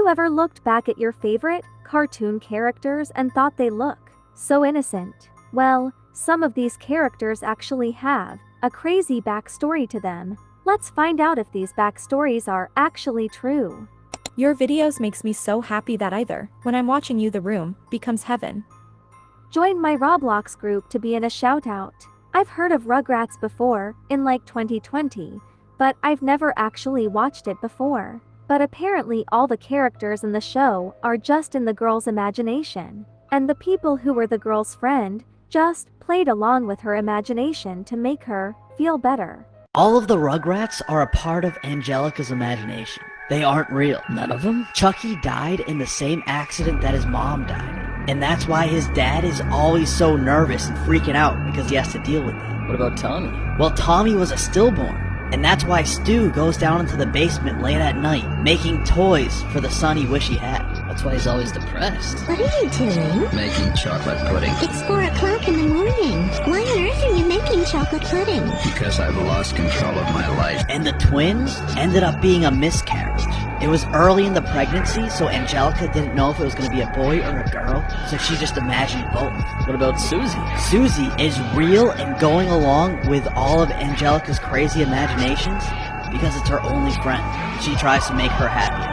you ever looked back at your favorite cartoon characters and thought they look so innocent? Well, some of these characters actually have a crazy backstory to them. Let's find out if these backstories are actually true. Your videos makes me so happy that either, when I'm watching you, the room becomes heaven. Join my Roblox group to be in a shoutout. I've heard of Rugrats before, in like 2020, but I've never actually watched it before. But apparently all the characters in the show are just in the girl's imagination, and the people who were the girl's friend just played along with her imagination to make her feel better. All of the Rugrats are a part of Angelica's imagination. They aren't real. None of them? Chucky died in the same accident that his mom died in, and that's why his dad is always so nervous and freaking out because he has to deal with it. What about Tommy? Well, Tommy was a stillborn, and that's why Stu goes down into the basement late at night, making toys for the son he wish he had. That's why he's always depressed. What are you doing? Making chocolate pudding. It's 4 o'clock in the morning. Why on earth are you making chocolate pudding? Because I've lost control of my life. And the twins ended up being a miscarriage. It was early in the pregnancy, so Angelica didn't know if it was going to be a boy or a girl, so she just imagined both. What about Susie? Susie is real and going along with all of Angelica's crazy imaginations because it's her only friend. She tries to make her happy.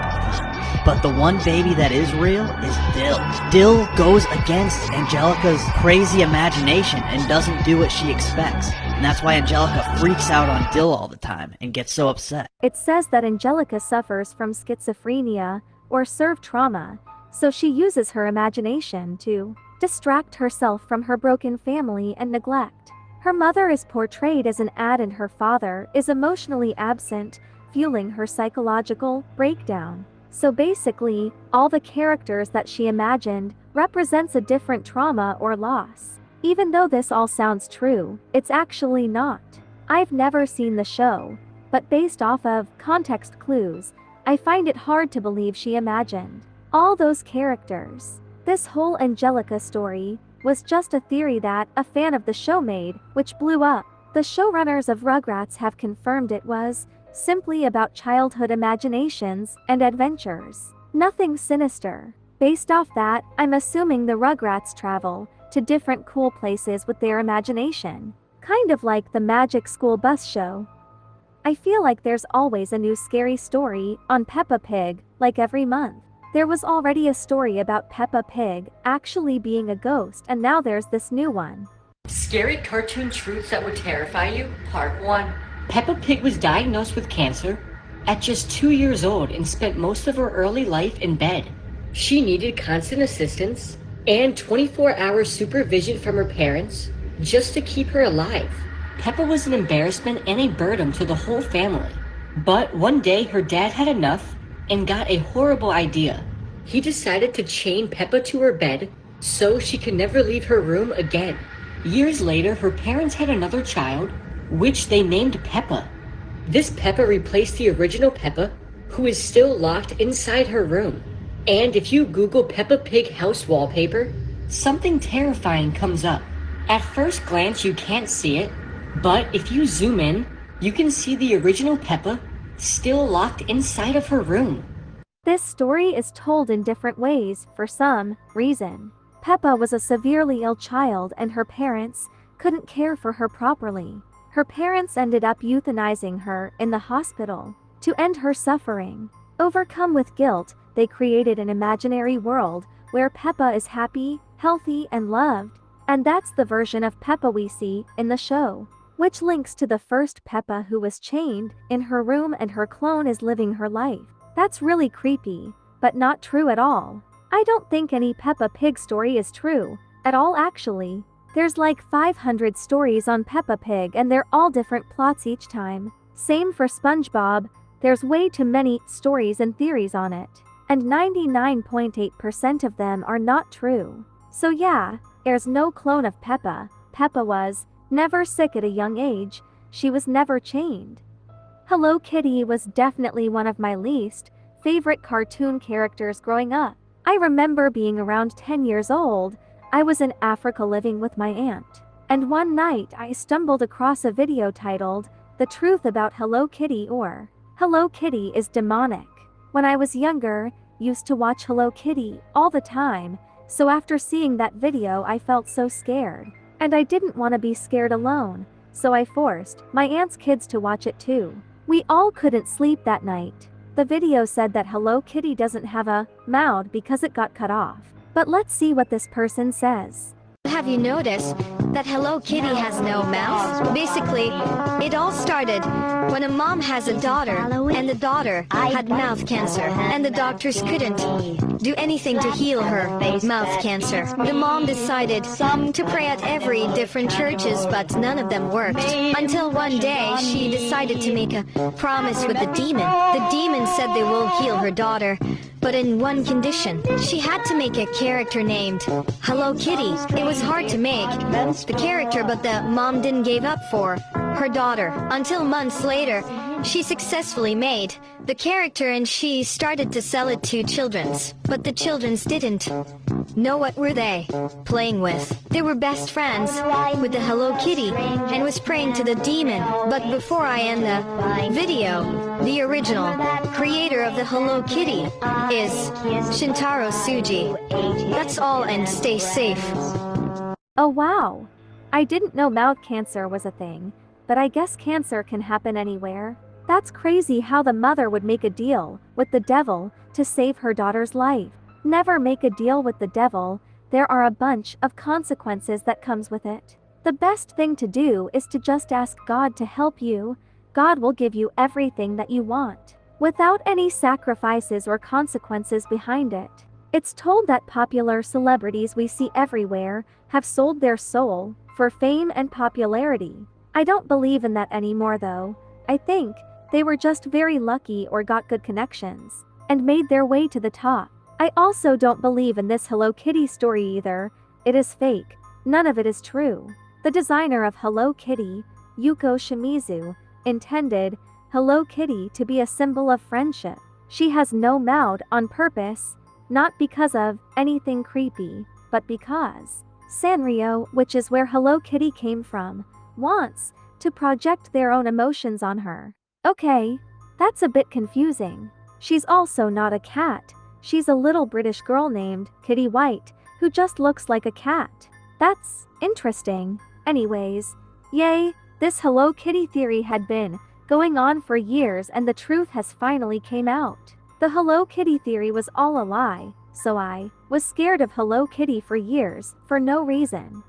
But the one baby that is real is Dill. Dill goes against Angelica's crazy imagination and doesn't do what she expects. And that's why Angelica freaks out on Dill all the time and gets so upset. It says that Angelica suffers from schizophrenia or serve trauma, so she uses her imagination to distract herself from her broken family and neglect. Her mother is portrayed as an ad and her father is emotionally absent, fueling her psychological breakdown. So basically, all the characters that she imagined represents a different trauma or loss. Even though this all sounds true, it's actually not. I've never seen the show, but based off of context clues, I find it hard to believe she imagined all those characters. This whole Angelica story was just a theory that a fan of the show made, which blew up. The showrunners of Rugrats have confirmed it was simply about childhood imaginations and adventures. Nothing sinister. Based off that, I'm assuming the Rugrats travel to different cool places with their imagination. Kind of like the Magic School Bus show. I feel like there's always a new scary story on Peppa Pig, like every month. There was already a story about Peppa Pig actually being a ghost, and now there's this new one. Scary cartoon truths that would terrify you, Part 1. Peppa Pig was diagnosed with cancer at just 2 years old and spent most of her early life in bed. She needed constant assistance and 24-hour supervision from her parents just to keep her alive. Peppa was an embarrassment and a burden to the whole family. But one day her dad had enough and got a horrible idea. He decided to chain Peppa to her bed so she could never leave her room again. Years later, her parents had another child, which they named Peppa. This Peppa replaced the original Peppa, who is still locked inside her room. And if you Google Peppa Pig house wallpaper, something terrifying comes up. At first glance, you can't see it, but if you zoom in, you can see the original Peppa still locked inside of her room. This story is told in different ways for some reason. Peppa was a severely ill child and her parents couldn't care for her properly. Her parents ended up euthanizing her in the hospital to end her suffering. Overcome with guilt, they created an imaginary world where Peppa is happy, healthy, and loved. And that's the version of Peppa we see in the show, which links to the first Peppa who was chained in her room and her clone is living her life. That's really creepy, but not true at all. I don't think any Peppa Pig story is true at all actually. There's like 500 stories on Peppa Pig and they're all different plots each time. Same for SpongeBob, there's way too many stories and theories on it. And 99.8% of them are not true. So yeah, there's no clone of Peppa. Peppa was never sick at a young age, she was never chained. Hello Kitty was definitely one of my least favorite cartoon characters growing up. I remember being around 10 years old. I was in Africa living with my aunt, and one night I stumbled across a video titled, "The Truth About Hello Kitty" or "Hello Kitty is Demonic." When I was younger, used to watch Hello Kitty all the time, so after seeing that video I felt so scared. And I didn't want to be scared alone, so I forced my aunt's kids to watch it too. We all couldn't sleep that night. The video said that Hello Kitty doesn't have a mouth because it got cut off. But let's see what this person says. Have you noticed that Hello Kitty has no mouth? Basically, it all started when a mom has a daughter and the daughter had mouth cancer and the doctors couldn't do anything to heal her mouth cancer. The mom decided to pray at every different churches, but none of them worked. Until one day, she decided to make a promise with the demon. The demon said they will heal her daughter, but in one condition. She had to make a character named Hello Kitty. It was hard to make the character, but the mom didn't give up for her daughter. Until months later, she successfully made the character and she started to sell it to children's. But the children's didn't know what were they playing with. They were best friends with the Hello Kitty and was praying to the demon. But before I end the video, the original creator of the Hello Kitty is Shintaro Tsuji. That's all, and stay safe. Oh wow! I didn't know mouth cancer was a thing, but I guess cancer can happen anywhere. That's crazy how the mother would make a deal with the devil to save her daughter's life. Never make a deal with the devil, there are a bunch of consequences that comes with it. The best thing to do is to just ask God to help you. God will give you everything that you want, without any sacrifices or consequences behind it. It's told that popular celebrities we see everywhere have sold their soul for fame and popularity. I don't believe in that anymore though. I think they were just very lucky or got good connections and made their way to the top. I also don't believe in this Hello Kitty story either. It is fake. None of it is true. The designer of Hello Kitty, Yuko Shimizu, intended Hello Kitty to be a symbol of friendship. She has no mouth on purpose, not because of anything creepy, but because Sanrio, which is where Hello Kitty came from, wants to project their own emotions on her. Okay, that's a bit confusing. She's also not a cat. She's a little British girl named Kitty White, who just looks like a cat. That's interesting. Anyways, yay, this Hello Kitty theory had been going on for years and the truth has finally came out. The Hello Kitty theory was all a lie, so I was scared of Hello Kitty for years, for no reason.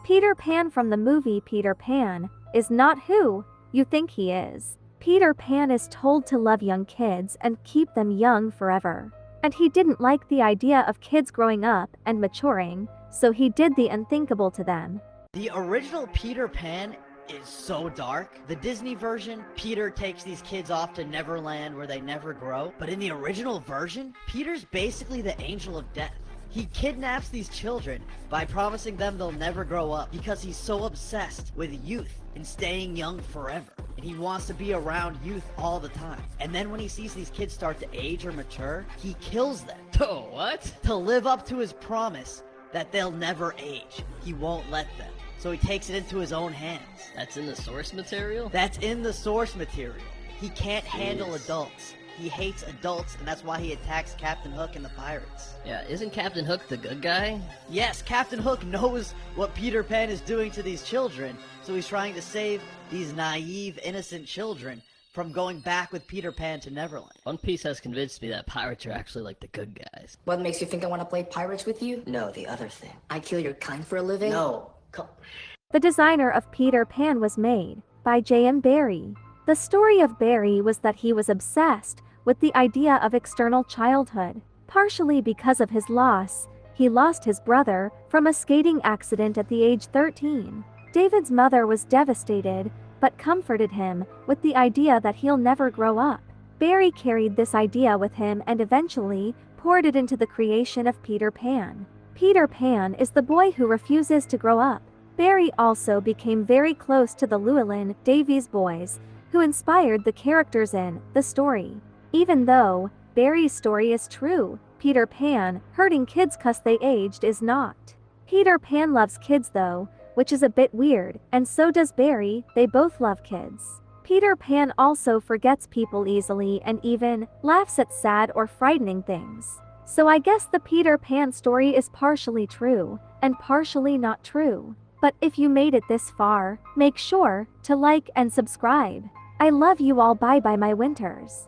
Peter Pan from the movie Peter Pan is not who you think he is. Peter Pan is told to love young kids and keep them young forever. And he didn't like the idea of kids growing up and maturing, so he did the unthinkable to them. The original Peter Pan is so dark. The Disney version, Peter takes these kids off to Neverland where they never grow. But in the original version, Peter's basically the angel of death. He kidnaps these children by promising them they'll never grow up because he's so obsessed with youth and staying young forever. And he wants to be around youth all the time. And then when he sees these kids start to age or mature, he kills them. Oh, what? To live up to his promise that they'll never age. He won't let them. So he takes it into his own hands. That's in the source material? That's in the source material. He can't handle adults. He hates adults, and that's why he attacks Captain Hook and the pirates. Yeah, isn't Captain Hook the good guy? Yes, Captain Hook knows what Peter Pan is doing to these children, so he's trying to save these naive, innocent children from going back with Peter Pan to Neverland. One Piece has convinced me that pirates are actually like the good guys. What makes you think I want to play pirates with you? No, the other thing. I kill your kind for a living? No. The designer of Peter Pan was made by J.M. Barrie. The story of Barrie was that he was obsessed with the idea of external childhood. Partially because of his loss, he lost his brother from a skating accident at the age 13. David's mother was devastated, but comforted him with the idea that he'll never grow up. Barrie carried this idea with him and eventually poured it into the creation of Peter Pan. Peter Pan is the boy who refuses to grow up. Barrie also became very close to the Llewellyn Davies boys, who inspired the characters in the story. Even though Barrie's story is true, Peter Pan hurting kids 'cause they aged is not. Peter Pan loves kids though, which is a bit weird, and so does Barrie. They both love kids. Peter Pan also forgets people easily and even laughs at sad or frightening things. So I guess the Peter Pan story is partially true and partially not true. But if you made it this far, make sure to like and subscribe. I love you all. Bye bye my winters.